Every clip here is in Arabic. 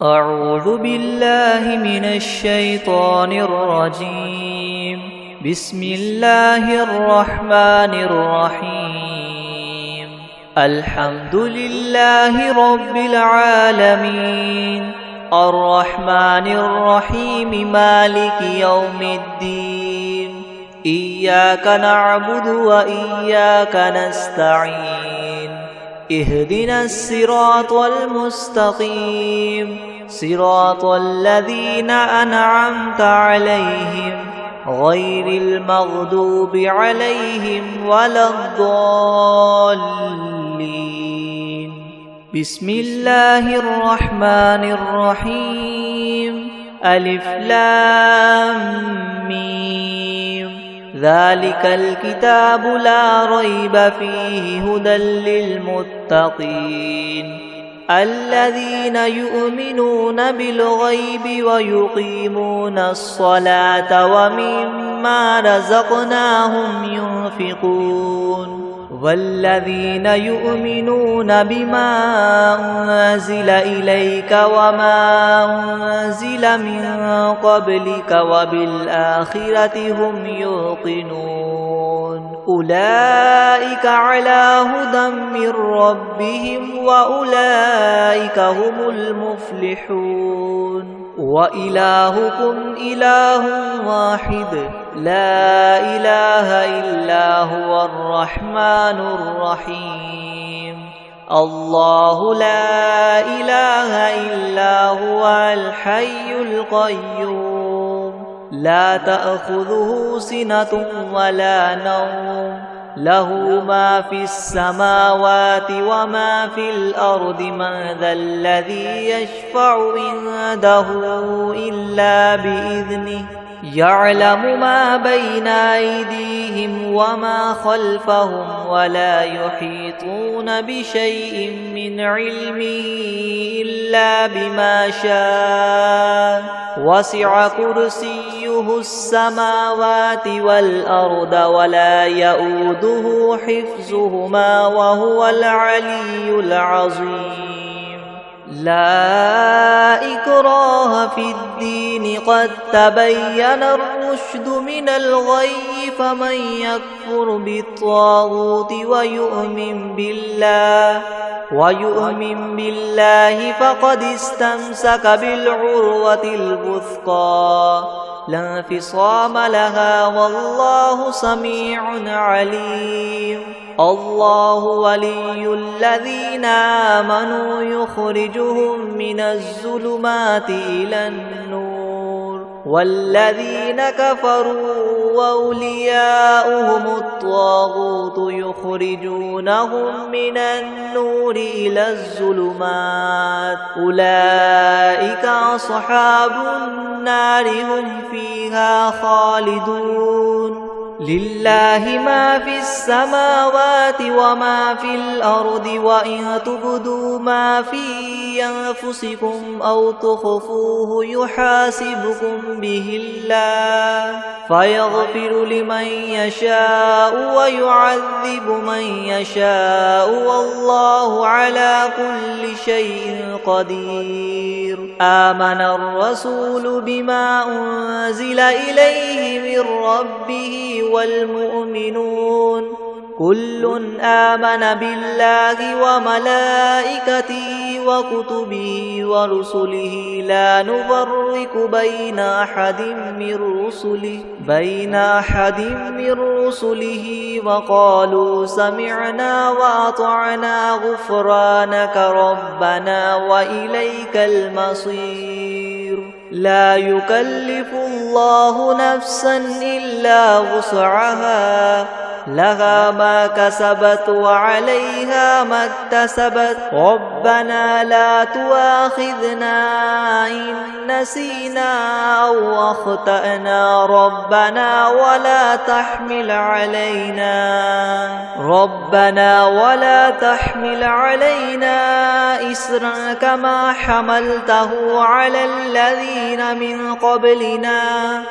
أعوذ بالله من الشيطان الرجيم. بسم الله الرحمن الرحيم. الحمد لله رب العالمين، الرحمن الرحيم، مالك يوم الدين. إياك نعبد وإياك نستعين. اهدنا الصراط المستقيم، صراط الذين أنعمت عليهم غير المغضوب عليهم ولا الضالين. بسم الله الرحمن الرحيم. ألف لام ميم. ذلك الكتاب لا ريب فيه هدى للمتقين الذين يؤمنون بالغيب ويقيمون الصلاة ومما رزقناهم ينفقون والذين يؤمنون بما أنزل إليك وما أنزل من قبلك وبالآخرة هم يوقنون أولئك على هدى من ربهم وأولئك هم المفلحون. وإلهكم إله واحد لا إله إلا هو الرحمن الرحيم. الله لا إله إلا هو الحي القيوم لا تأخذه سنة ولا نوم له ما في السماوات وما في الأرض. من ذا الذي يشفع عنده إلا بإذنه يعلم ما بين أيديهم وما خلفهم ولا يحيطون بشيء من علمه إلا بما شاء. وسع كرسيه السماوات والأرض ولا يؤوده حفظهما وهو العلي العظيم. لا إكراه في الدين قد تبين الرشد من الغي. فمن يكفر بالطاغوت ويؤمن بالله فقد استمسك بالعروة الوثقى لا انفصام لها والله سميع عليم. الله ولي الذين آمنوا يخرجهم من الظلمات إلى النور والذين كفروا وأولياؤهم الطاغوت يخرجونهم من النور إلى الظلمات. أولئك أصحاب النار هم فيها خالدون. لله ما في السماوات وما في الأرض وإن تبدوا ما في أنفسكم أو تخفوه يحاسبكم به الله فيغفر لمن يشاء ويعذب من يشاء والله على كل شيء قدير. آمن الرسول بما أنزل إليه من ربه والمؤمنون كل آمن بالله وملائكته وكتبه ورسله لا نفرق بين أحد من رسله وقالوا سمعنا وأطعنا غفرانك ربنا وإليك المصير. لا يكلف الله نفسا إلا وسعها لها ما كسبت وعليها ما اكتسبت. ربنا لا تؤاخذنا إن نسينا أو أخطأنا ربنا ولا تحمل علينا إسرا كما حملته على الذين من قبلنا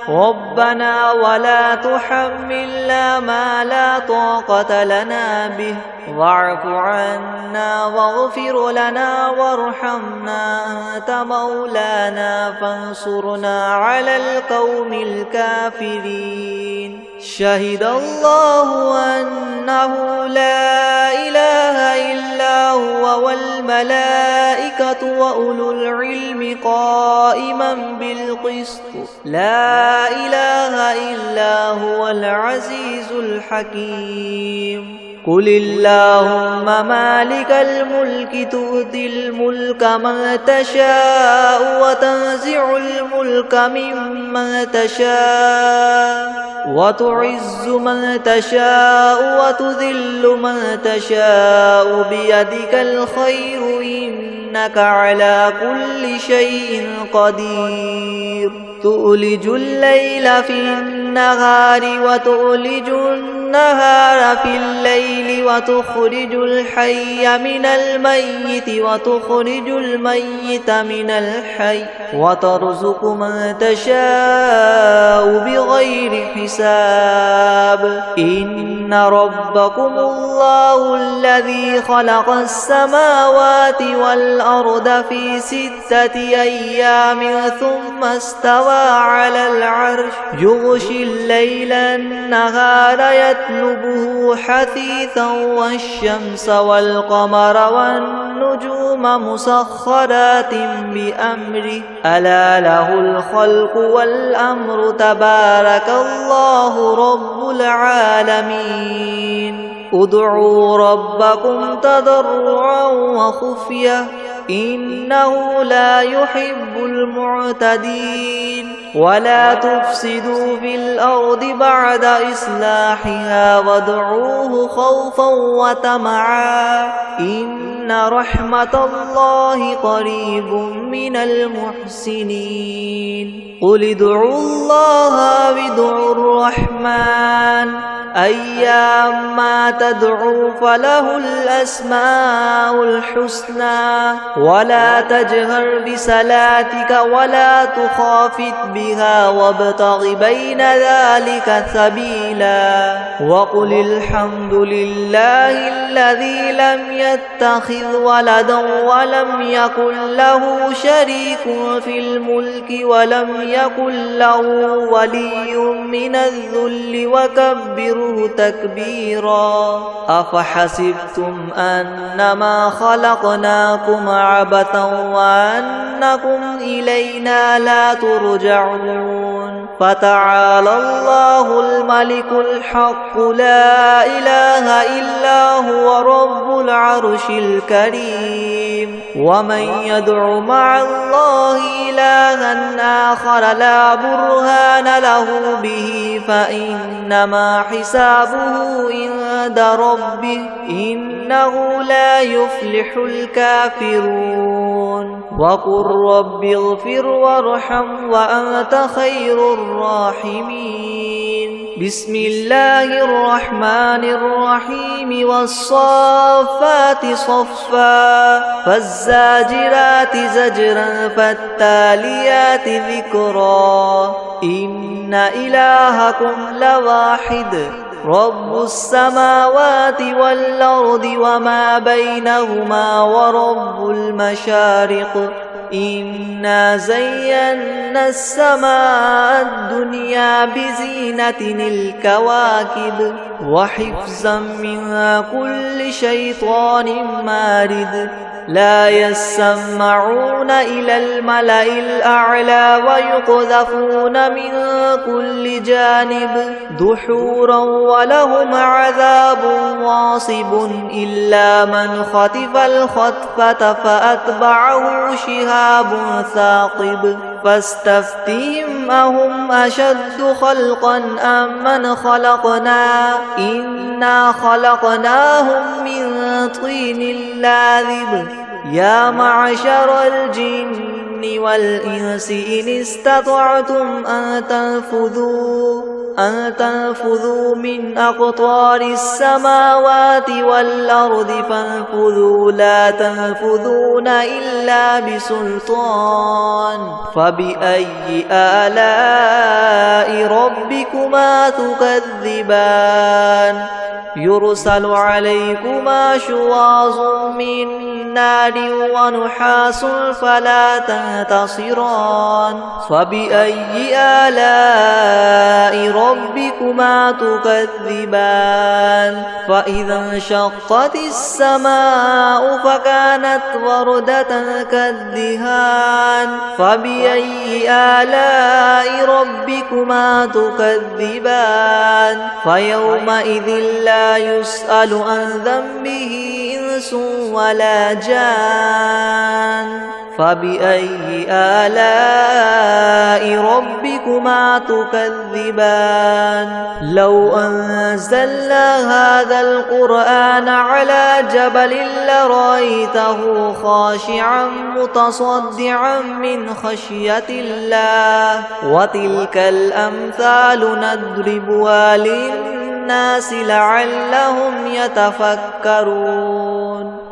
ربنا ولا تحملنا ما لا لا طاقة لنا به واعف عنا واغفر لنا وارحمنا أنت مولانا فانصرنا على القوم الكافرين شهد الله أنه لا إله إلا هو والملائكة وأولو العلم قائما بالقسط لا إله إلا هو العزيز الحكيم قل اللهم مالك الملك تؤتي الملك من تشاء وتنزع الملك ممن تشاء وتعز من تشاء وتذل من تشاء بيدك الخير إنك على كل شيء قدير تؤلج الليل في النهار وتؤلج النهار في الليل وتخرج الحي من الميت وتخرج الميت من الحي وترزق من تشاء بغير حساب إن ربكم الله الذي خلق السماوات والأرض في 6 أيام ثم استوى على العرش يغشي الليل النهار يطلبه حثيثا والشمس والقمر والنجوم مسخرات بأمره ألا له الخلق والأمر تبارك الله رب العالمين ادعوا ربكم تضرعا وخفية إنه لا يحب المعتدين ولا تفسدوا في الأرض بعد إصلاحها وادعوه خوفا وطمعا إن رحمة الله قريب من المحسنين قل ادعوا الله وادعوا الرحمن أيما تدعوا فله الأسماء الحسنى ولا تجهر بصلاتك ولا تخافت بها وابتغ بين ذلك سبيلا وقل الحمد لله الذي لم يتخذ ولدا ولم يكن له شريك في الملك ولم يكن له ولي من الذل وكبره تكبيرا أفحسبتم أنما خلقناكم عبثا وأنكم إلينا لا ترجعون فتعالى الله الملك الحق لا إله إلا هو رب العرش الكريم ومن يدع مع الله إلها آخر لا برهان له به فإنما حسابه عند ربه إنه لا يفلح الكافرون وقل رب اغفر وارحم وأنت خير الراحمين بسم الله الرحمن الرحيم والصافات صفا فالزاجرات زجرا فالتاليات ذكرا إن إلهكم لواحد رب السماوات والأرض وما بينهما ورب المشارق إنا زينا السماء الدنيا بزينة الكواكب وحفظا من كل شيطان مارد لا يسمعون إلى الملأ الأعلى ويقذفون من كل جانب دحورا ولهم عذاب واصب إلا من خطف الخطفة فأتبعه شهاب ثاقب فاستفتهم أهم أشد خلقا أم من خلقنا إنا خلقناهم من طين لاذب يا معشر الجن والإنس إن استطعتم أن تنفذوا من أقطار السماوات والأرض فانفذوا لا تنفذون إلا بسلطان فبأي آلاء ربكما تكذبان يرسل عليكما شواظ من نار ونحاس فلا تنتصران فبأي آلاء ربكما تكذبان فإذا انشقت السماء فكانت وردة كالدهان فبأي آلاء ربكما تكذبان فيومئذ لا يسأل عن ذنبه إنس ولا جان فبأي آلاء ربكما تكذبان لو أنزلنا هذا القرآن على جبل لرأيته خاشعا متصدعا من خشية الله وتلك الأمثال نضربها للناس لعلهم يتفكرون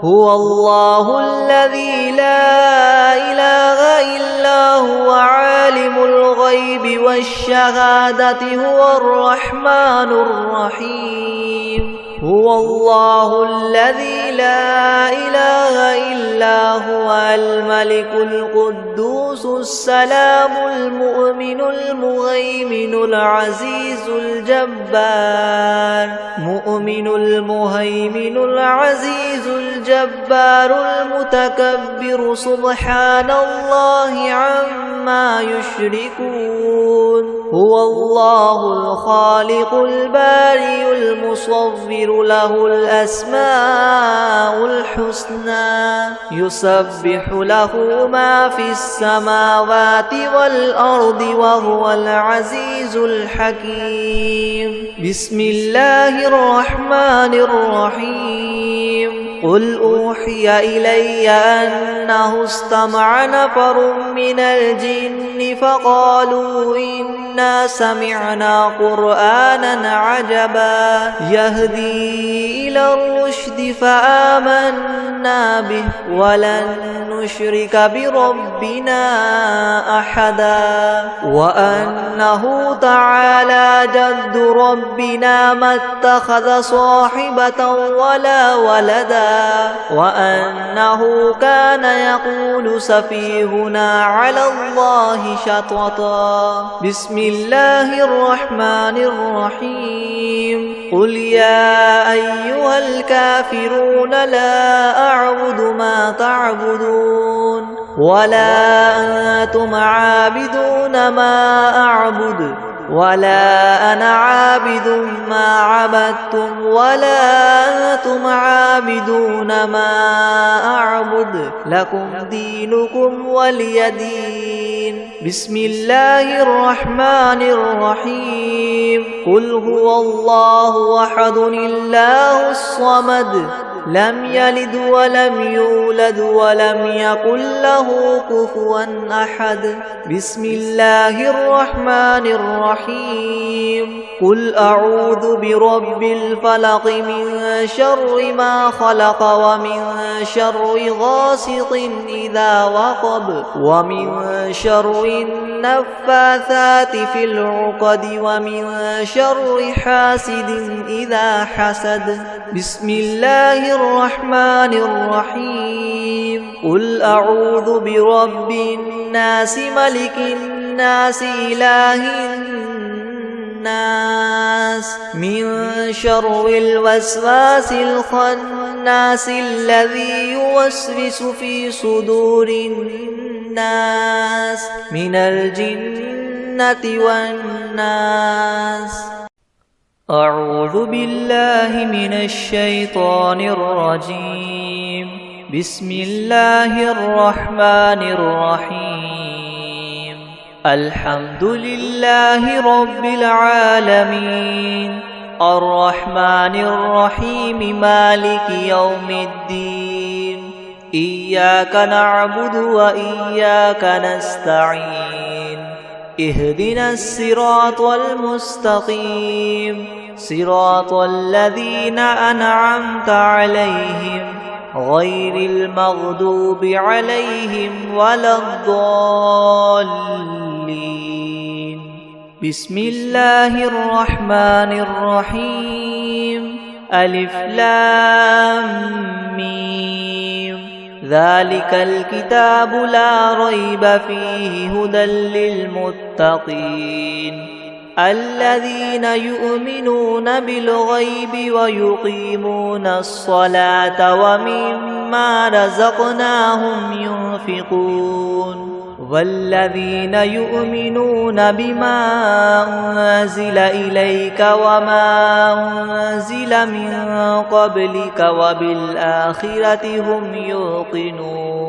هو الله الذي لا إله إلا هو عالم الغيب والشهادة هو الرحمن الرحيم هو الله الذي لا إله إلا هو الملك القدوس السلام المؤمن المهيمن العزيز الجبار مؤمن المهيمن العزيز الجبار المتكبر سبحان الله عما يشركون هو الله الخالق البارئ المصور له الأسماء الحسنى يسبح له ما في السماوات والأرض وهو العزيز الحكيم بسم الله الرحمن الرحيم قل أوحي إلي أنه استمع نفر من الجن فقالوا إنا سمعنا قرآنا عجبا يهدي إلى الرشد فآمنا به ولن نشرك بربنا أحدا وأنه تعالى جد ربنا ما اتخذ صاحبة ولا ولدا وأنه كان يقول سفيهنا على الله شططا بسم الله الرحمن الرحيم قل يا أيها الكافرون لا أعبد ما تعبدون ولا أنتم عابدون ما أعبد ولا أنا عابد ما عبدتم ولا أنتم عابدون ما أعبد لكم دينكم ولي دين بسم الله الرحمن الرحيم قل هو الله أحد الله الصمد لم يلد ولم يولد ولم يكن له كفوا أحد بسم الله الرحمن الرحيم قل أعوذ برب الفلق من شر ما خلق ومن شر غاسق إذا وقب ومن شر النفاثات في العقد ومن شر حاسد إذا حسد بسم الله الرحمن الرحيم قل أعوذ برب الناس ملك الناس إله الناس من شر الوسواس الخناس الذي يوسوس في صدور الناس من الجنة والناس أعوذ بالله من الشيطان الرجيم بسم الله الرحمن الرحيم الحمد لله رب العالمين الرحمن الرحيم مالك يوم الدين إياك نعبد وإياك نستعين اهدنا الصراط المستقيم صراط الذين أنعمت عليهم غير المغضوب عليهم ولا الضالين بسم الله الرحمن الرحيم ألف لام ميم ذلك الكتاب لا ريب فيه هدى للمتقين الذين يؤمنون بالغيب ويقيمون الصلاة ومما رزقناهم ينفقون والذين يؤمنون بما أنزل إليك وما أنزل من قبلك وبالآخرة هم يوقنون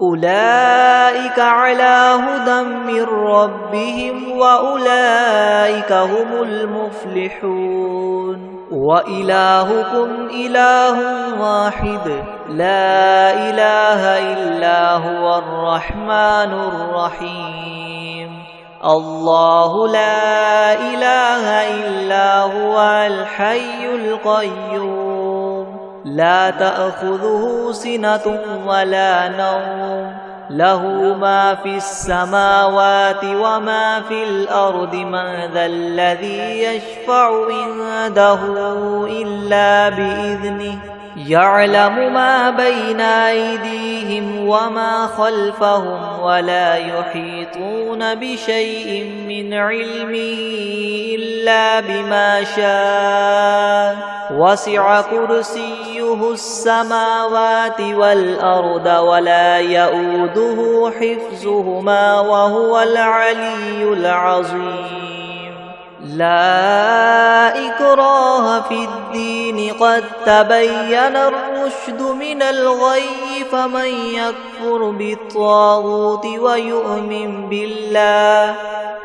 أولئك على هدى من ربهم وأولئك هم المفلحون وإلهكم إله واحد لا إله إلا هو الرحمن الرحيم الله لا إله إلا هو الحي القيوم لا تأخذه سنة ولا نوم له ما في السماوات وما في الأرض من ذا الذي يشفع عنده إلا بإذنه يعلم ما بين أيديهم وما خلفهم ولا يحيطون بشيء من علمه إلا بما شاء وسع كرسيه السماوات والأرض ولا يؤوده حفظهما وهو العلي العظيم لا إكراه في الدين قد تبين الرشد من الغي فمن يكفر بالطاغوت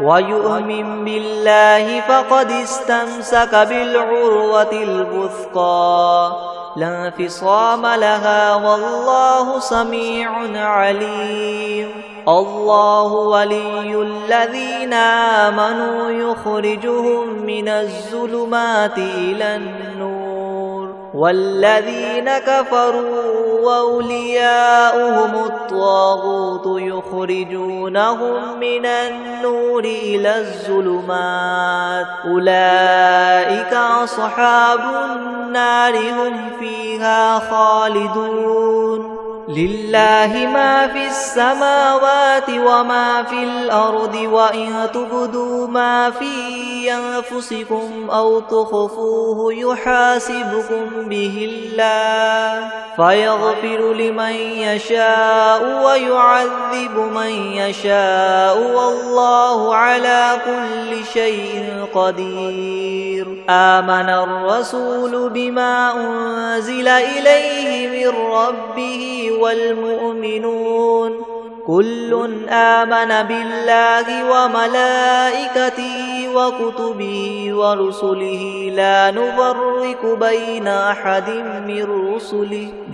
ويؤمن بالله فقد استمسك بالعروة الوثقى لا انفصام لها والله سميع عليم الله ولي الذين آمنوا يخرجهم من الظلمات إلى النور والذين كفروا وأولياؤهم الطاغوت يخرجونهم من النور إلى الظلمات أولئك أصحاب النار هم فيها خالدون لله ما في السماوات وما في الأرض وإن تبدوا ما في أنفسكم أو تخفوه يحاسبكم به الله فيغفر لمن يشاء ويعذب من يشاء والله على كل شيء قدير آمن الرسول بما أنزل إليه من ربه والمؤمنون كل آمن بالله وملائكته وكتبه ورسله لا نفرق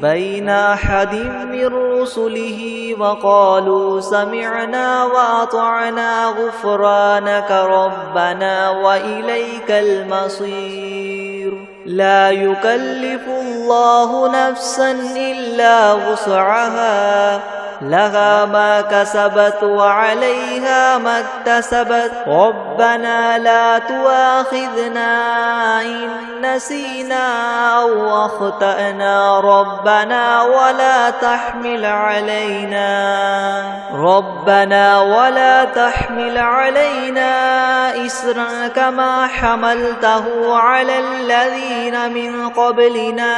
بين أحد من رسله وقالوا سمعنا وأطعنا غفرانك ربنا وإليك المصير لا يكلف الله نفسا إلا وسعها لها ما كسبت وعليها ما اكتسبت ربنا لا تؤاخذنا إن نسينا أو أخطأنا ربنا ولا تحمل علينا إسرا كما حملته على الذين من قبلنا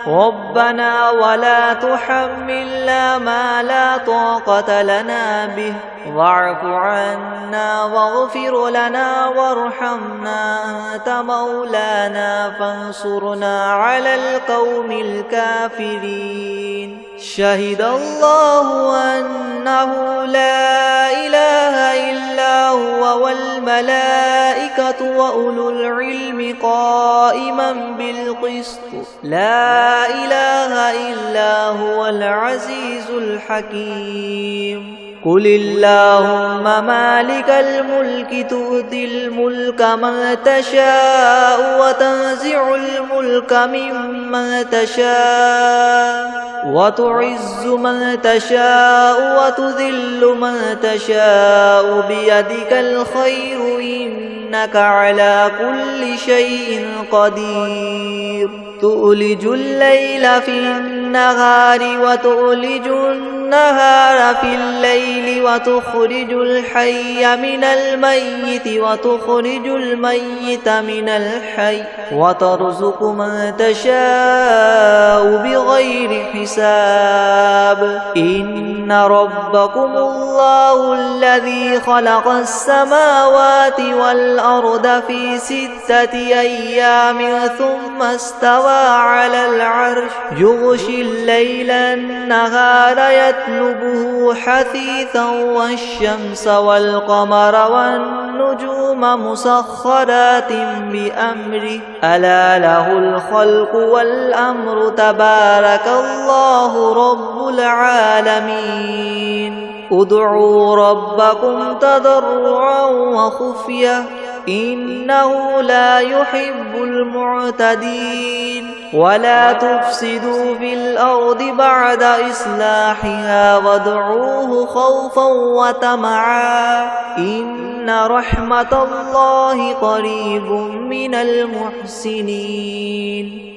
ربنا ولا تحملنا ما لا طاقة لنا به واعف عنا واغفر لنا وارحمنا أنت مولانا فانصرنا على القوم الكافرين شهد الله أنه لا إله إلا هو والملائكة الملائكة وأولو العلم قائما بالقسط لا إله إلا هو العزيز الحكيم قل اللهم مالك الملك تؤتي الملك من تشاء وتنزع الملك ممن تشاء وتعز من تشاء وتذل من تشاء بيدك الخير إنك على كل شيء قدير تؤلج الليل في النهار وتؤلج النهار في الليل وتخرج الحي من الميت وتخرج الميت من الحي وترزق من تشاء بغير حساب إن ربكم الله الذي خلق السماوات والأرض في 6 أيام ثم استوى على العرش يغشي الليل النهار يطلبه حثيثا والشمس والقمر والنجوم مسخرات بأمره ألا له الخلق والأمر تبارك الله رب العالمين ادعوا ربكم تضرعا وخفية إنه لا يحب المعتدين ولا تفسدوا في الأرض بعد إصلاحها وادعوه خوفا وطمعا إن رحمة الله قريب من المحسنين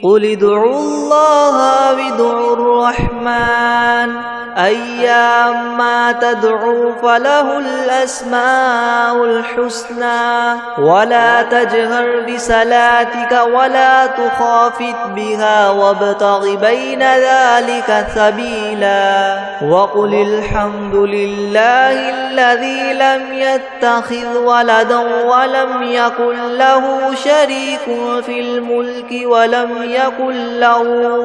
قل ادعوا الله وادعوا الرحمن أيما تدعوا فله الأسماء الحسنى ولا تجهر بصلاتك ولا تخافت بها وابتغ بين ذلك سبيلا وقل الحمد لله الذي لم يتخذ ولدا ولم يكن له شريك في الملك ولم يكن له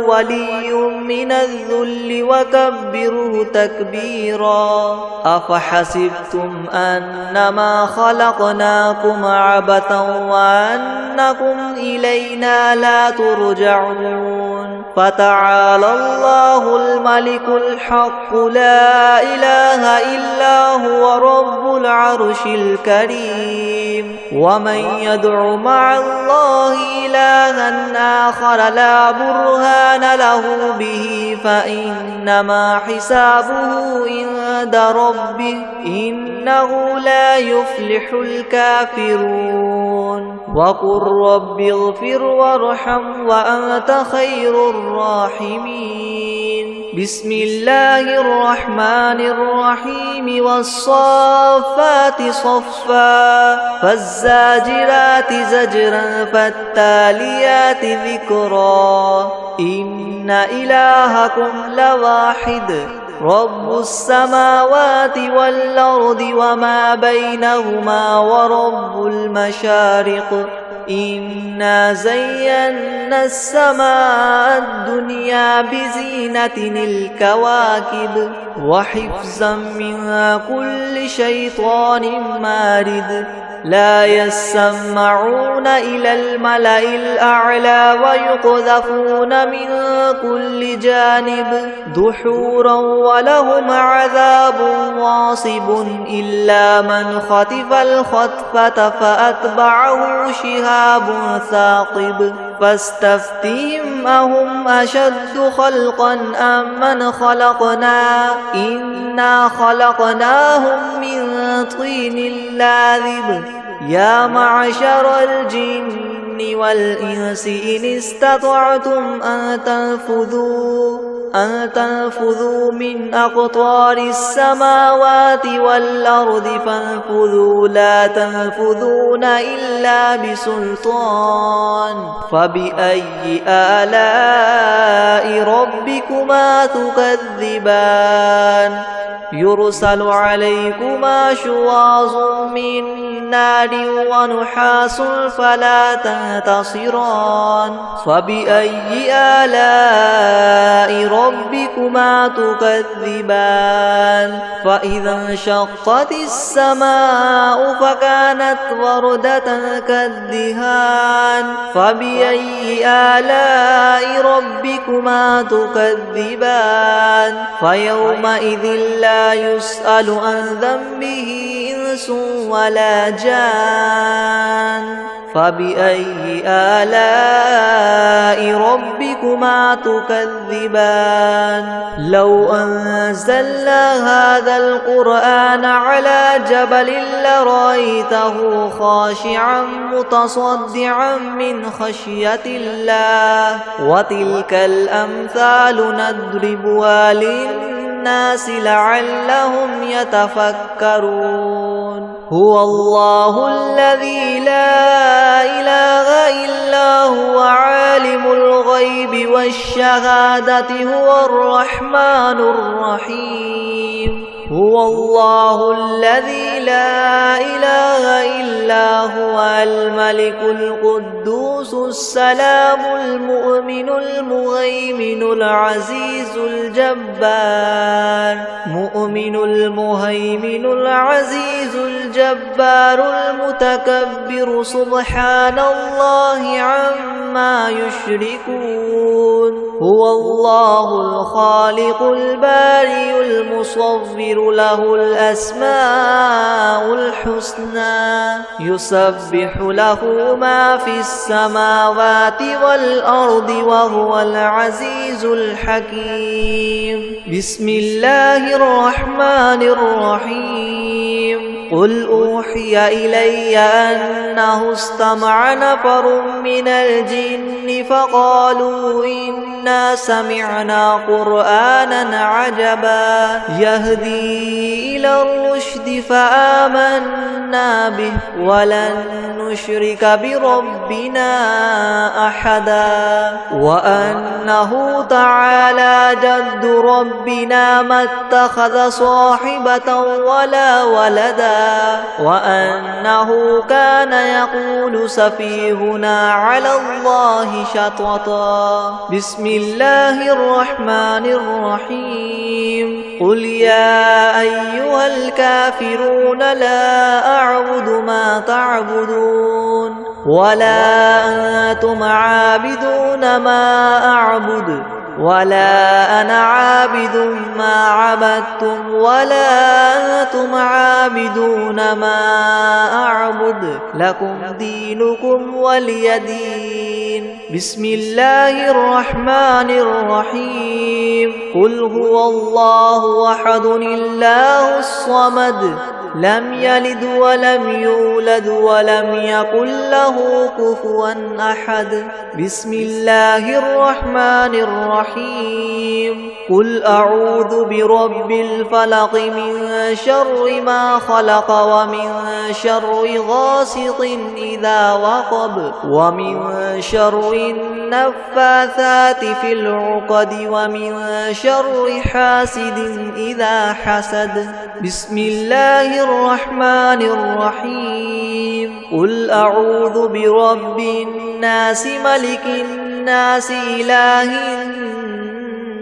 ولي من الذل وكبره تكبيرا أفحسبتم أنما خلقناكم عبثا وأنكم إلينا لا ترجعون فتعالى الله الملك الحق لا إله إلا هو رب العرش الكريم ومن يدع مع الله إلها آخر لا برهان له به فإنما حسابه عند ربه إنه لا يفلح الكافرون وقل رب اغفر وارحم وأنت خير الراحمين بسم الله الرحمن الرحيم والصافات صفا فالزاجرات زجرا فالتاليات ذكرا إن إلهكم لواحد رب السماوات والأرض وما بينهما ورب المشارق إنا زينا السماء الدنيا بزينة الكواكب وحفظا من كل شيطان مارد لا يسمعون إلى الملأ الأعلى ويقذفون من كل جانب دحورا ولهم عذاب واصب إلا من خطف الخطفة فأتبعه شهاب ثاقب فاستفتهم أهم أشد خلقا أم من خلقنا إنا خلقناهم من طين لاذب يا معشر الجن والإنس إن استطعتم أن تنفذوا من أقطار السماوات والأرض فانفذوا لا تنفذون إلا بسلطان فبأي آلاء ربكما تكذبان يرسل عليكما شواظ من نار ونحاس فلا تنتصران فبأي آلاء ربكما تكذبان فإذا انشقت السماء فكانت وردة كالدهان فبأي آلاء ربكما تكذبان فيومئذ لا يسأل عن ذنبه إنس ولا جان فبأي آلاء ربكما تكذبان لو أنزلنا هذا القرآن على جبل لرأيته خاشعا متصدعا من خشية الله وتلك الأمثال نضربها للناس لعلهم يتفكرون هو الله الذي لا إله إلا هو عالم الغيب والشهادة هو الرحمن الرحيم هو الله الذي لا إله إلا هو الملك القدوس السلام المؤمن المهيمن العزيز الجبار مؤمن المهيمن العزيز الجبار المتكبر سبحان الله عما يشركون هو الله الخالق البارئ المصور له الأسماء الحسنى يسبح له ما في السماوات والأرض وهو العزيز الحكيم بسم الله الرحمن الرحيم قل أوحي إلي أنه استمع نفر من الجن فقالوا إنا سمعنا قرآنا عجبا يهدي إلى الرشد فآمنا به ولن نشرك بربنا أحدا وأنه تعالى جد ربنا ما اتخذ صاحبة ولا ولدا وأنه كان يقول سفيهنا على الله شططا بسم الله الرحمن الرحيم قل يا أيها الكافرون لا أعبد ما تعبدون ولا أنتم عابدون ما أعبد ولا أنا عابد ما عبدتم ولا أنتم عابدون ما أعبد لكم دينكم ولي دين بسم الله الرحمن الرحيم قل هو الله أحد الله الصمد لم يلد ولم يولد ولم يكن له كفوا أحد بسم الله الرحمن الرحيم قل أعوذ برب الفلق من شر ما خلق ومن شر غاسق إذا وقب ومن شر النفاثات في العقد ومن شر حاسد إذا حسد بسم الله الرحمن الرحيم قل أعوذ برب الناس ملك الناس إله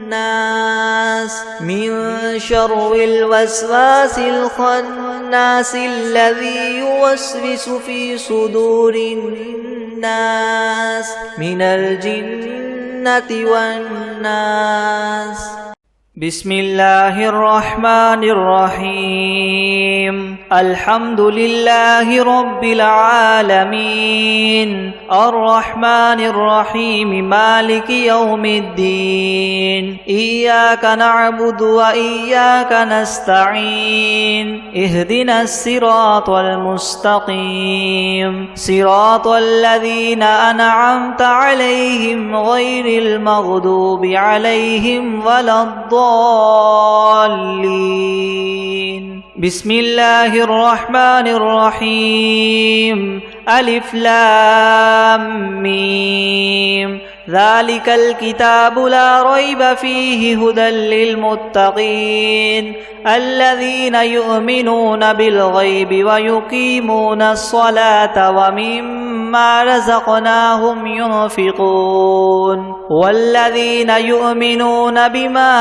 الناس من شر الوسواس الخناس الذي يوسوس في صدور الناس من الجنة والناس بسم الله الرحمن الرحيم الحمد لله رب العالمين الرحمن الرحيم مالك يوم الدين إياك نعبد وإياك نستعين اهدنا الصراط المستقيم صراط الذين أنعمت عليهم غير المغضوب عليهم ولا الضالين بسم الله الرحمن الرحيم ألف لام ميم ذلك الكتاب لا ريب فيه هدى للمتقين الذين يؤمنون بالغيب ويقيمون الصلاة ومما مما رزقناهم ينفقون والذين يؤمنون بما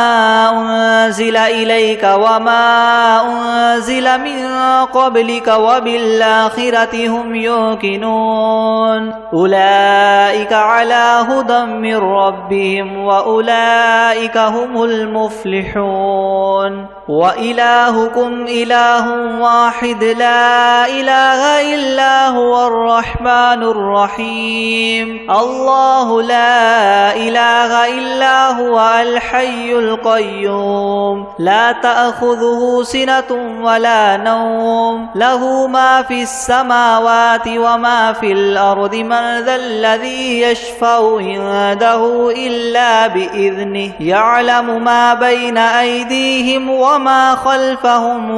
أنزل إليك وما أنزل من قبلك وبالآخرة هم يوقنون أولئك على هدى من ربهم وأولئك هم المفلحون وإلهكم إله واحد لا إله إلا هو الرحمن الرحيم الله لا إله إلا هو الحي القيوم لا تأخذه سنة ولا نوم له ما في السماوات وما في الأرض من ذا الذي يشفع عنده إلا بإذنه يعلم ما بين أيديهم وما خلفهم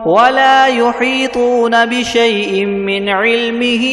ولا يحيطون بشيء من علمه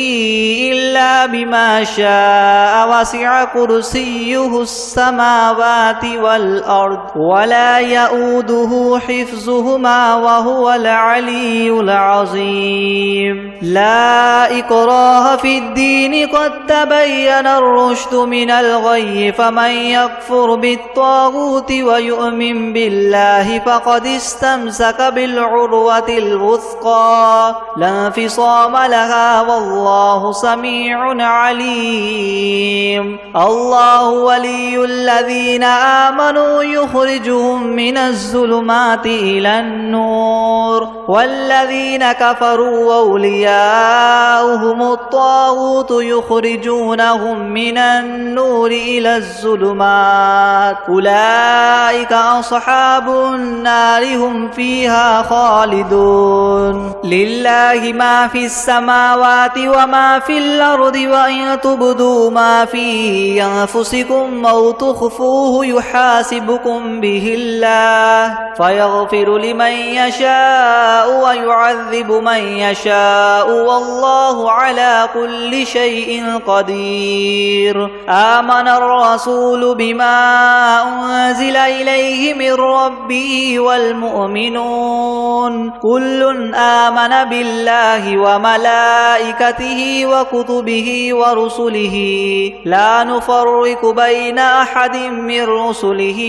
إلا بما شاء وسع كرسيه السماوات والأرض ولا يؤوده حفظهما وهو العلي العظيم لا إكراه في الدين قد تبين الرشد من الغي فمن يكفر بالطاغوت ويؤمن بالله فقد استمسك بالعروة الوثقى لا انفصام لها والله سميع عليم الله ولي الذين آمنوا يخرجهم من الظلمات إلى النور والذين كفروا أولياؤهم الطاغوت يخرجونهم من النور إلى الظلمات أولئك أصحاب النار هم فيها خالدون لله ما في السماوات وما في الأرض وإن تبدوا ما في أنفسكم أو تخفوه يحاسبكم به الله فيغفر لمن يشاء ويعذب من يشاء والله على كل شيء قدير آمن الرسول بما أنزل إليه من ربه والمؤمنون كل آمن بالله وملائكته وكتبه ورسله لا نفرق بين أحد من رسله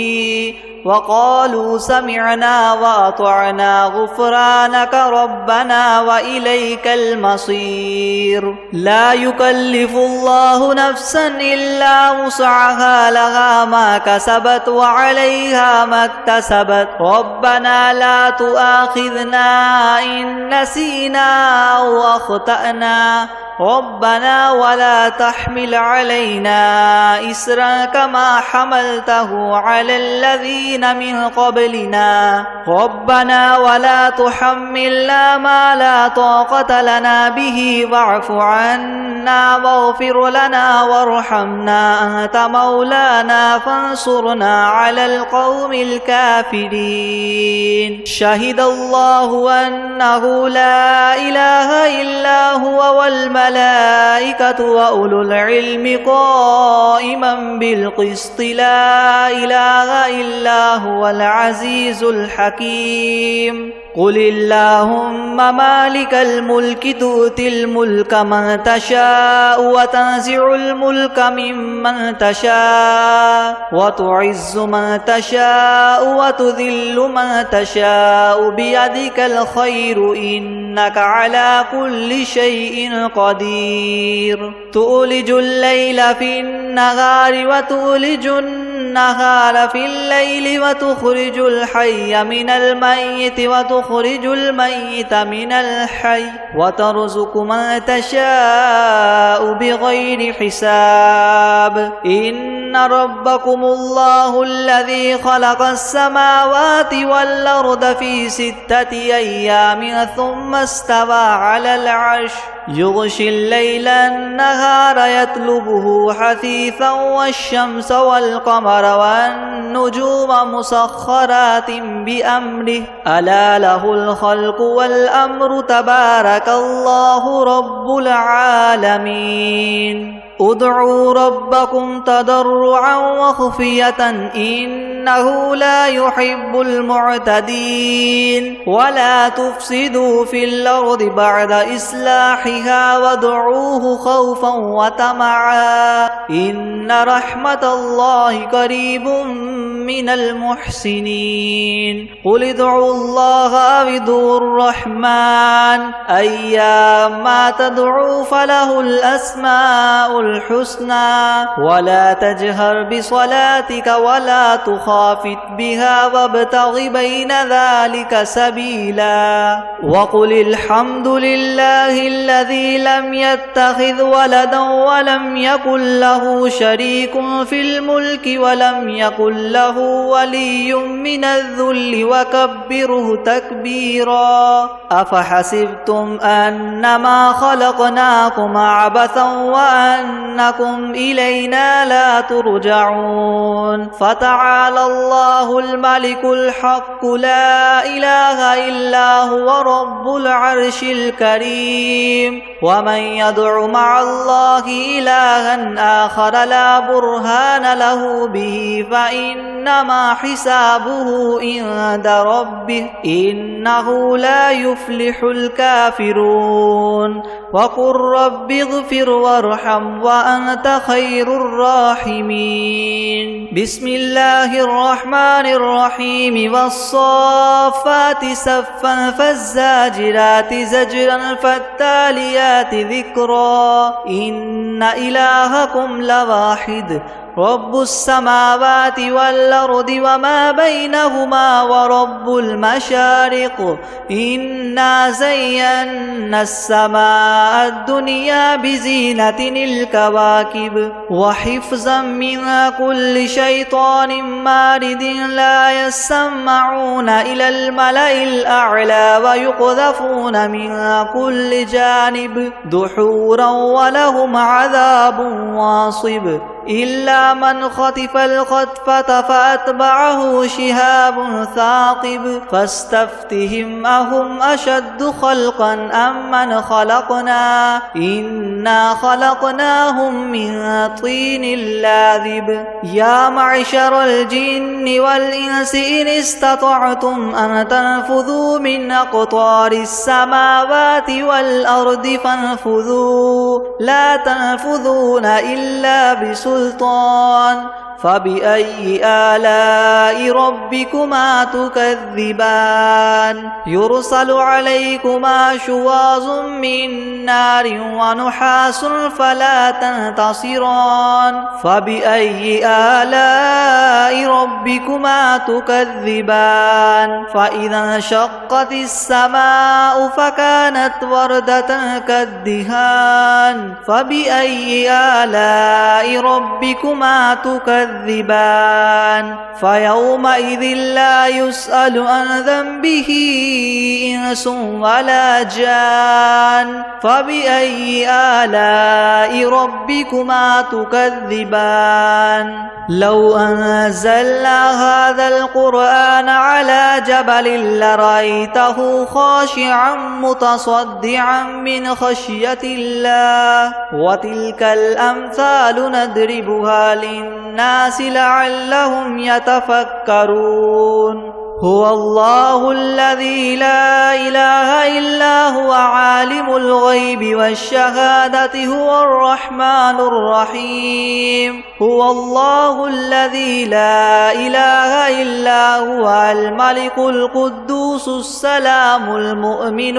وقالوا سمعنا وأطعنا غفرانك ربنا وإليك المصير لا يكلف الله نفسا إلا وسعها لها ما كسبت وعليها ما اكتسبت ربنا لا تؤاخذنا إن نسينا أو أخطأنا ربنا ولا تحمل علينا إسرا كما حملته على الذين من قبلنا ربنا ولا تحملنا ما لا طاقة لنا به واعف عنا واغفر لنا وارحمنا أنت مولانا فانصرنا على القوم الكافرين شهد الله أنه لا إله إلا هو والملائكة وأولو العلم قائما بالقسط لا إله إلا هو العزيز الحكيم قل اللهم مالك الملك تؤتي الملك من تشاء وتنزع الملك ممن تشاء وتعز من تشاء وتذل من تشاء بيدك الخير إنك على كل شيء قدير تولج الليل في النهار وتولج النهار في الليل وتخرج الحي من الميت وتخرج الميت من الحي وترزق من تشاء بغير حساب إن ربكم الله الذي خلق السماوات والأرض في 6 أيام ثم استوى على العرش يغشي الليل النهار يطلبه حثيثا والشمس والقمر والنجوم مسخرات بأمره ألا له الخلق والأمر تبارك الله رب العالمين ادعوا ربكم تضرعا وخفية إنه لا يحب المعتدين ولا تفسدوا في الأرض بعد إصلاحها وادعوه خوفا وطمعا إن رحمة الله قريب من المحسنين قل ادعوا الله أو ادعوا الرحمن أيما تدعوا فله الأسماء الحسنى ولا تجهر بصلاتك ولا تخافت بها وابتغ بين ذلك سبيلا وقل الحمد لله الذي لم يتخذ ولدا ولم يكن له شريك في الملك ولم يكن له ولي من الذل وكبره تكبيرا أفحسبتم أنما خلقناكم عبثا وأنكم إلينا لا ترجعون فتعالى الله الملك الحق لا إله إلا هو رب العرش الكريم ومن يدع مع الله إلها آخر لا برهان له به فإنما حسابه عند ربه إنه لا يفلح الكافرون وقل رب اغفر وارحم وأنت خير الراحمين بسم الله الرحمن الرحيم والصافات صفا فالزاجرات زجرا فالتاليات ذكرا إن إلهكم لواحد رب السماوات والأرض وما بينهما ورب المشارق إنا زينا السماء الدنيا بزينة الكواكب وحفظا من كل شيطان مارد لا يسمعون إلى الملأ الأعلى ويقذفون من كل جانب دحورا ولهم عذاب واصب إلا من خطف الخطفة فأتبعه شهاب ثاقب فاستفتهم أهم أشد خلقا أم من خلقنا إنا خلقناهم من طين لاذب يا معشر الجن والإنس إن استطعتم أن تنفذوا من أقطار السماوات والأرض فانفذوا لا تنفذون إلا بسلطان فبأي آلاء ربكما تكذبان يرسل عليكما شواظ من نار ونحاس فلا تنتصران فبأي آلاء ربكما تكذبان فإذا انشقت السماء فكانت وردة كالدهان فبأي آلاء ربكما تكذبان فيومئذ لا يسأل عن ذنبه إنس ولا جان فبأي آلاء ربكما تكذبان لو أنزلنا هذا القرآن على جبل لرأيته خاشعا متصدعا من خشية الله وتلك الأمثال نضربها للناس لعلهم يتفكرون هو الله الذي لا إله إلا هو عالم الغيب والشهادة هو الرحمن الرحيم هو الله الذي لا إله إلا هو الملك القدوس السلام المؤمن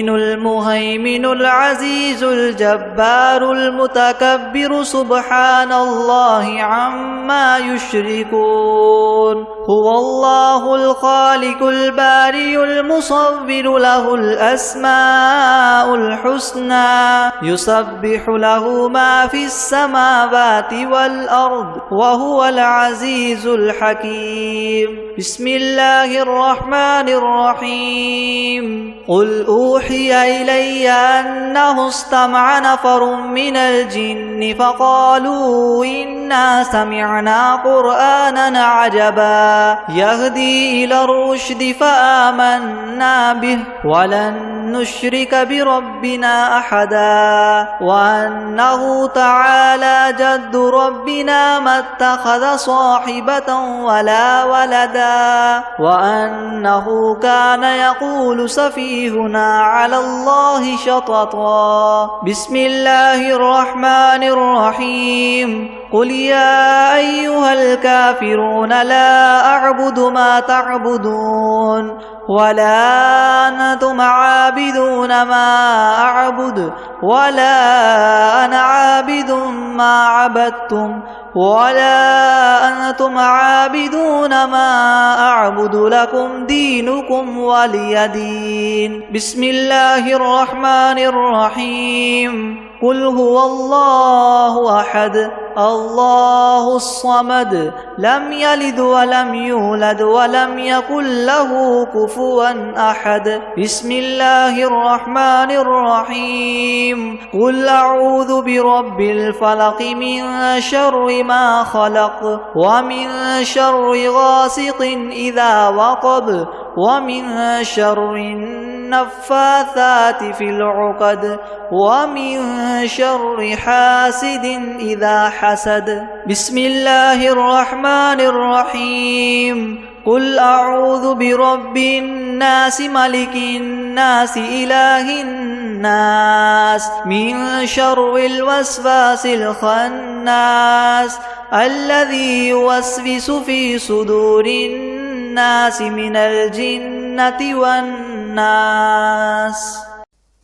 المهيمن العزيز الجبار المتكبر سبحان الله عما يشركون هو الله الخالق البارئ المصور له الأسماء الحسنى يسبح له ما في السماوات والأرض وهو العزيز الحكيم بسم الله الرحمن الرحيم قل أوحي إلي أنه استمع نفر من الجن فقالوا إنا سمعنا قرآنا عجبا يهدي إلى الرشد فآمنا به ولن نشرك بربنا أحدا وأنه تعالى جد ربنا ما اتخذ صاحبة ولا ولدا وأنه كان يقول سفيهنا على الله شططا. بسم الله الرحمن الرحيم. قل يا أيها الكافرون لا أعبد ما تعبدون ولا أنتم عابدون ما أعبد ولا أنا عابد ما عبدتم ولا أنتم عابدون ما أعبد لكم دينكم ولي دين. بسم الله الرحمن الرحيم. قل هو الله أحد الله الصمد لم يلد ولم يولد ولم يكن له كفوا أحد. بسم الله الرحمن الرحيم. قل أعوذ برب الفلق من شر ما خلق ومن شر غاسق إذا وقب ومن شر النفاثات في العقد ومن شر حاسد إذا حسد. بسم الله الرحمن الرحيم. قل أعوذ برب الناس ملك الناس إله الناس من شر الوسواس الخناس الذي يوسوس في صدور الناس من الجنة والناس.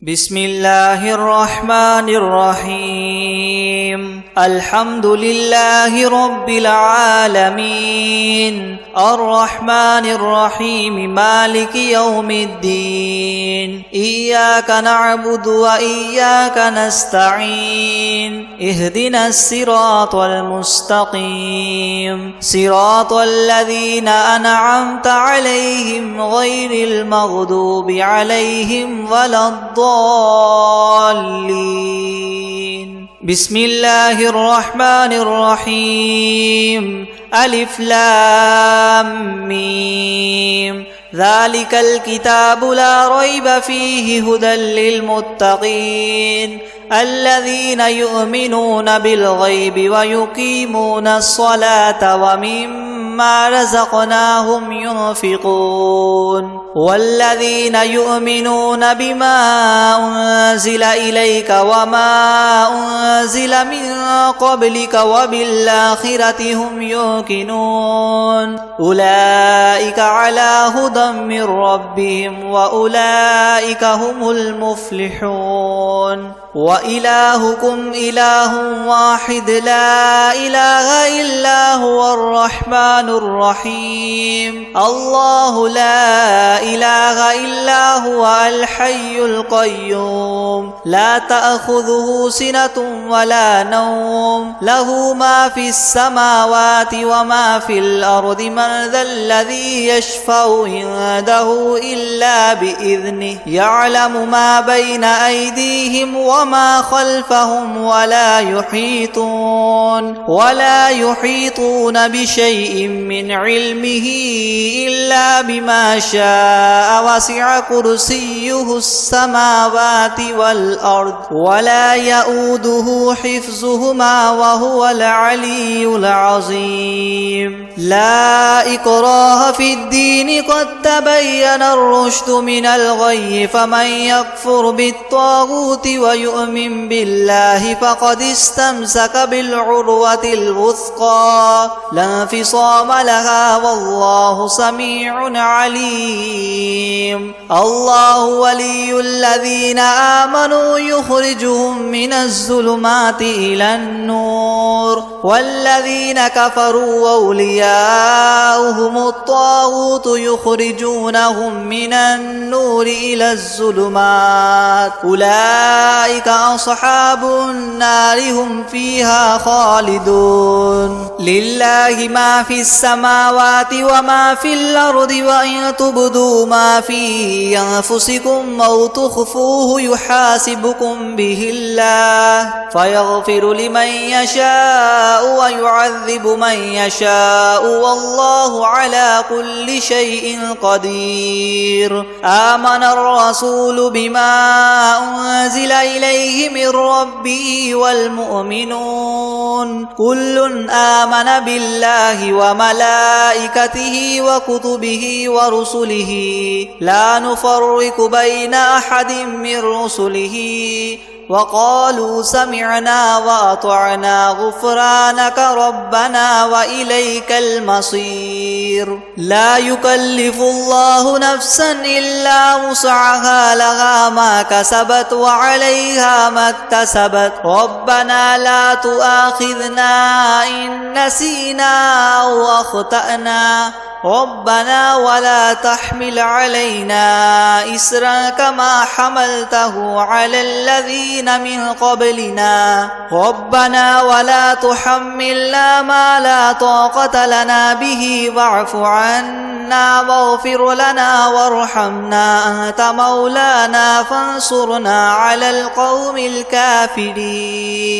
بسم الله الرحمن الرحيم. الحمد لله رب العالمين الرحمن الرحيم مالك يوم الدين إياك نعبد وإياك نستعين اهدنا الصراط المستقيم صراط الذين أنعمت عليهم غير المغضوب عليهم ولا الضالين. بسم الله الرحمن الرحيم. ألف لام ميم. ذلك الكتاب لا ريب فيه هدى للمتقين الذين يؤمنون بالغيب ويقيمون الصلاة ومما رزقناهم ينفقون والذين يؤمنون بما أنزل إليك وما أنزل من قبلك وبالآخرة هم يوقنون أولئك على هدى من ربهم وأولئك هم المفلحون. وإلهكم إله واحد لا إله إلا هو الرحمن الرحيم الله لا إله إلا هو الحي القيوم لا تأخذه سنة ولا نوم له ما في السماوات وما في الأرض من ذا الذي يشفع عنده إلا بإذنه يعلم ما بين أيديهم وما خلفهم ولا يحيطون بشيء من علمه إلا بما شاء وسع كرسيه السماوات والأرض ولا يؤوده حفظهما وهو العلي العظيم. لا إكراه في الدين قد تبين الرشد من الغي فمن يكفر بالطاغوت ويؤمن بالله فقد استمسك بالعروة الوثقى لا انفصام لها والله سميع عليم. الله ولي الذين آمنوا يخرجهم من الظلمات إلى النور والذين كفروا أولياؤهم الطاغوت يخرجونهم من النور إلى الظلمات أولئك أصحاب النار هم فيها خالدون. لله ما في السماوات وما في الأرض وإن تبدوا ما في أنفسكم أو تخفوه يحاسبكم به الله فيغفر لمن يشاء يشاء ويعذب من يشاء والله على كل شيء قدير. آمن الرسول بما أنزل إليه من ربه والمؤمنون كل آمن بالله وملائكته وكتبه ورسله لا نفرق بين أحد من رسله وقالوا سمعنا وأطعنا غفرانك ربنا وإليك المصير. لا يكلف الله نفسا إلا وسعها لها ما كسبت وعليها ما اكتسبت ربنا لا تؤاخذنا إن نسينا أو أخطأنا ربنا ولا تحمل علينا إسرا كما حملته على الذين من قبلنا ربنا ولا تحملنا ما لا طاقة لنا به واعف عنا واغفر لنا وارحمنا أنت مولانا فانصرنا على القوم الكافرين.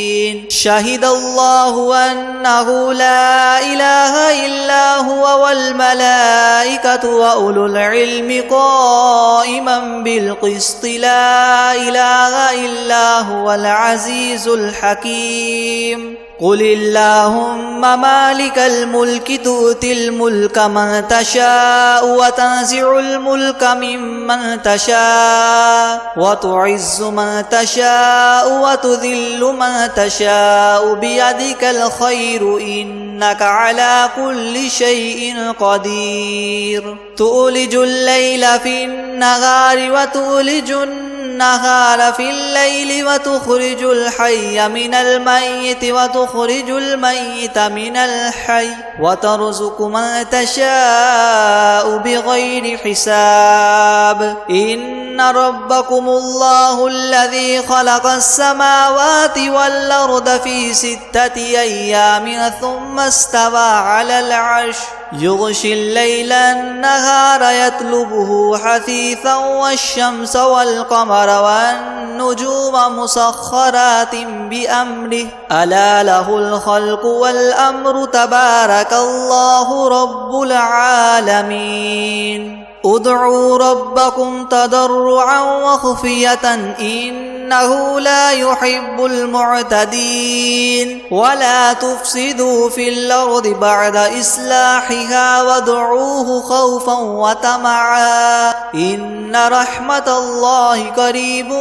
شهد الله أنه لا إله إلا هو والملائكة وأولو العلم قائما بالقسط لا إله إلا هو العزيز الحكيم. قل اللهم مالك الملك تؤتي الملك من تشاء وتنزع الملك ممن تشاء وتعز من تشاء وتذل من تشاء بيدك الخير إنك على كل شيء قدير. تولج الليل في النهار وتولج النهار في الليل وتخرج الحي من الميت وتخرج الميت من الحي وترزق من تشاء بغير حساب. إن ربكم الله الذي خلق السماوات والأرض في 6 أيام ثم استوى على العرش يغشي الليل النهار يطلبه حثيثا والشمس والقمر والنجوم مسخرات بأمره ألا له الخلق والأمر تبارك الله رب العالمين. ادعوا ربكم تضرعا وخفية إنه لا يحب المعتدين. ولا تفسدوا في الأرض بعد إصلاحها وادعوه خوفا وطمعا إن رحمة الله قريب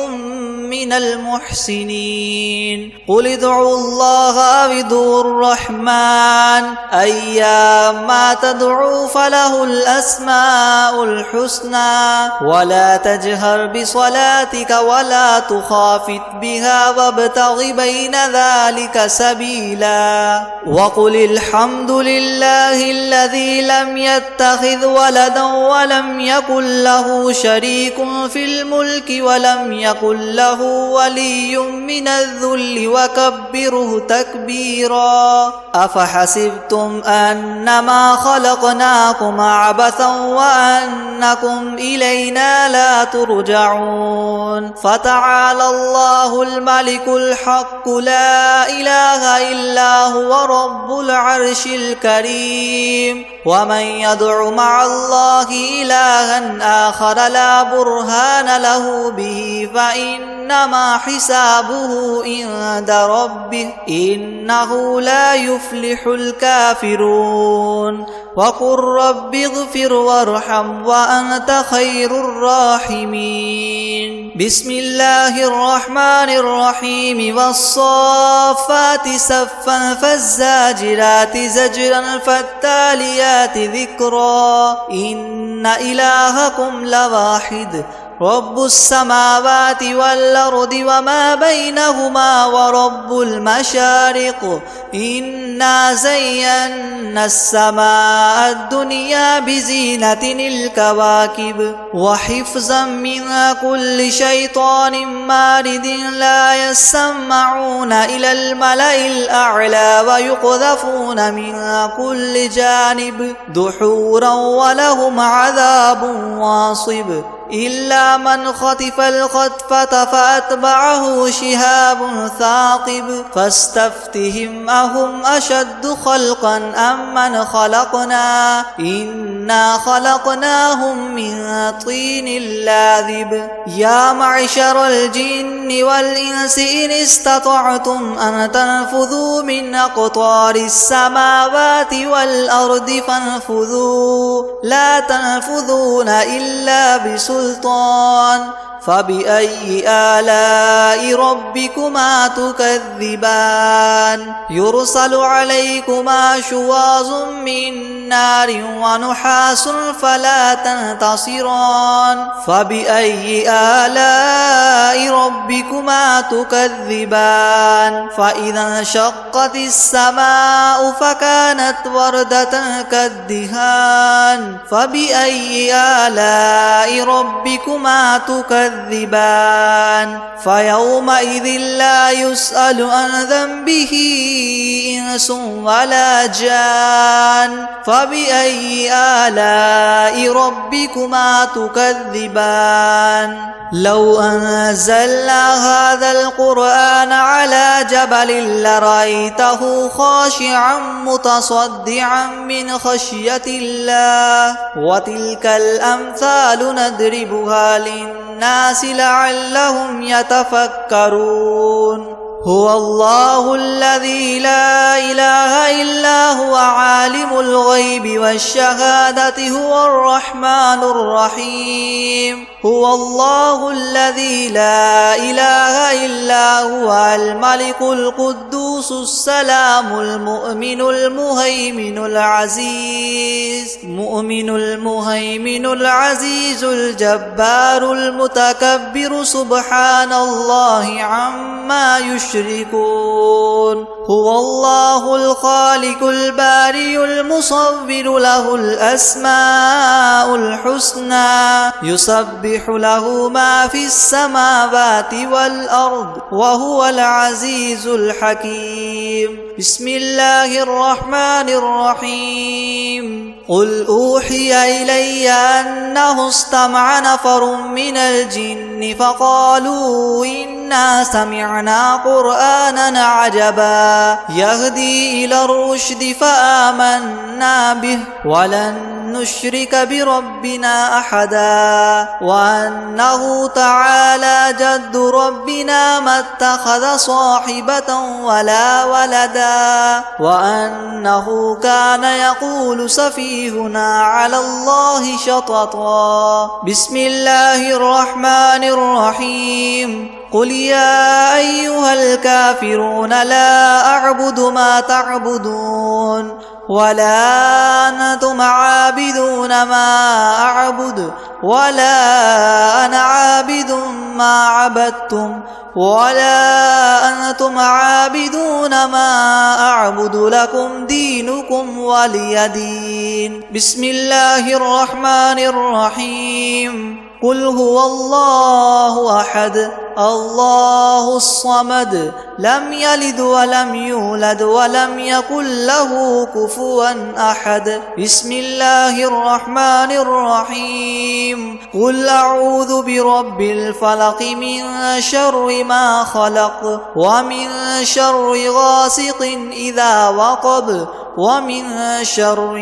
من المحسنين. قل ادعوا الله أو ادعوا الرحمن أيما تدعوا فله الأسماء الحسنى ولا تجهر بصلاتك ولا تخافت بها وابتغ بين ذلك سبيلا. وقل الحمد لله الذي لم يتخذ ولدا ولم يكن له شريك في الملك ولم يكن له ولي من الذل وكبره تكبيرا. أفحسبتم أنما خلقناكم عبثا وأنكم إلينا لا ترجعون. فتعالى الله الملك الحق لا إله إلا هو رب العرش الكريم. ومن يدع مع الله إلها آخر لا برهان له به فإنما حسابه عند ربه إنه لا يفلح الكافرون. وقل رب اغفر وارحم وأنت خير الراحمين. بسم الله الرحمن الرحيم. والصافات صفا فالزاجرات زجرا فالتاليات ذكرا إن إلهكم لواحد رب السماوات والأرض وما بينهما ورب المشارق إنا زينا السماء الدنيا بزينة الكواكب وحفظا من كل شيطان مارد لا يسمعون إلى الملأ الأعلى ويقذفون من كل جانب دحورا ولهم عذاب واصب. إلا من خطف الخطفة فأتبعه شهاب ثاقب فاستفتهم أهم أشد خلقا أم من خلقنا إنا خلقناهم من طين لاذب يا معشر الجن والإنس إن استطعتم أن تنفذوا من أقطار السماوات والأرض فانفذوا لا تنفذون إلا بسلطان فبأي آلاء ربكما تكذبان يرسل عليكما شواظ من نار ونحاس فلا تنتصران فبأي آلاء ربكما تكذبان فإذا انشقت السماء فكانت وردة كالدهان فبأي آلاء ربكما تكذبان فيومئذ لا يسأل عن ذنبه إنس ولا جان فبأي آلاء ربكما تكذبان لو أنزلنا هذا القرآن على جبل لرأيته خاشعا متصدعا من خشية الله وتلك الأمثال نضربها للناس لعلهم يتفكرون هو الله الذي لا إله إلا هو عالم الغيب والشهادة هو الرحمن الرحيم هو الله الذي لا إله إلا هو الملك القدوس السلام المؤمن المهيمن العزيز الجبار المتكبر سبحان الله عما يشركون هو الله الخالق البارئ المصور له الأسماء الحسنى يسبح له ما في السماوات والأرض وهو العزيز الحكيم بسم الله الرحمن الرحيم قل أوحي إلي أنه استمع نفر من الجن فقالوا إنا سمعنا قرآنا عجبا يهدي إلى الرشد فآمنا به ولن نشرك بربنا أحدا وأنه تعالى جد ربنا ما اتخذ صاحبة ولا ولدا وأنه كان يقول سفيهنا على الله شططا بسم الله الرحمن الرحيم قل يا أيها الكافرون لا أعبد ما تعبدون ولا أنتم عابدون ما أعبد ولا أنا عابد ما عبدتم ولا أنتم عابدون ما أعبد لكم دينكم ولي دين بسم الله الرحمن الرحيم قل هو الله أحد الله الصمد لم يلد ولم يولد ولم يكن له كفوا أحد بسم الله الرحمن الرحيم قل أعوذ برب الفلق من شر ما خلق ومن شر غاسق إذا وقب ومن شر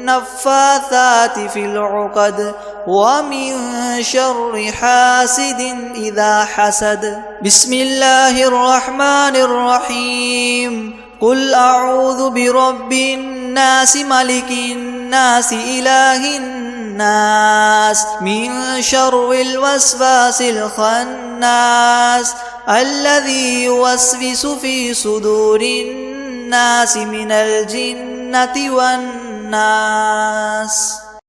النفاثات في العقد ومن شر حاسد إذا حسد بسم الله الرحمن الرحيم قل أعوذ برب الناس ملك الناس إله الناس من شر الوسواس الخناس الذي يوسوس في صدور الناس من الجنة والناس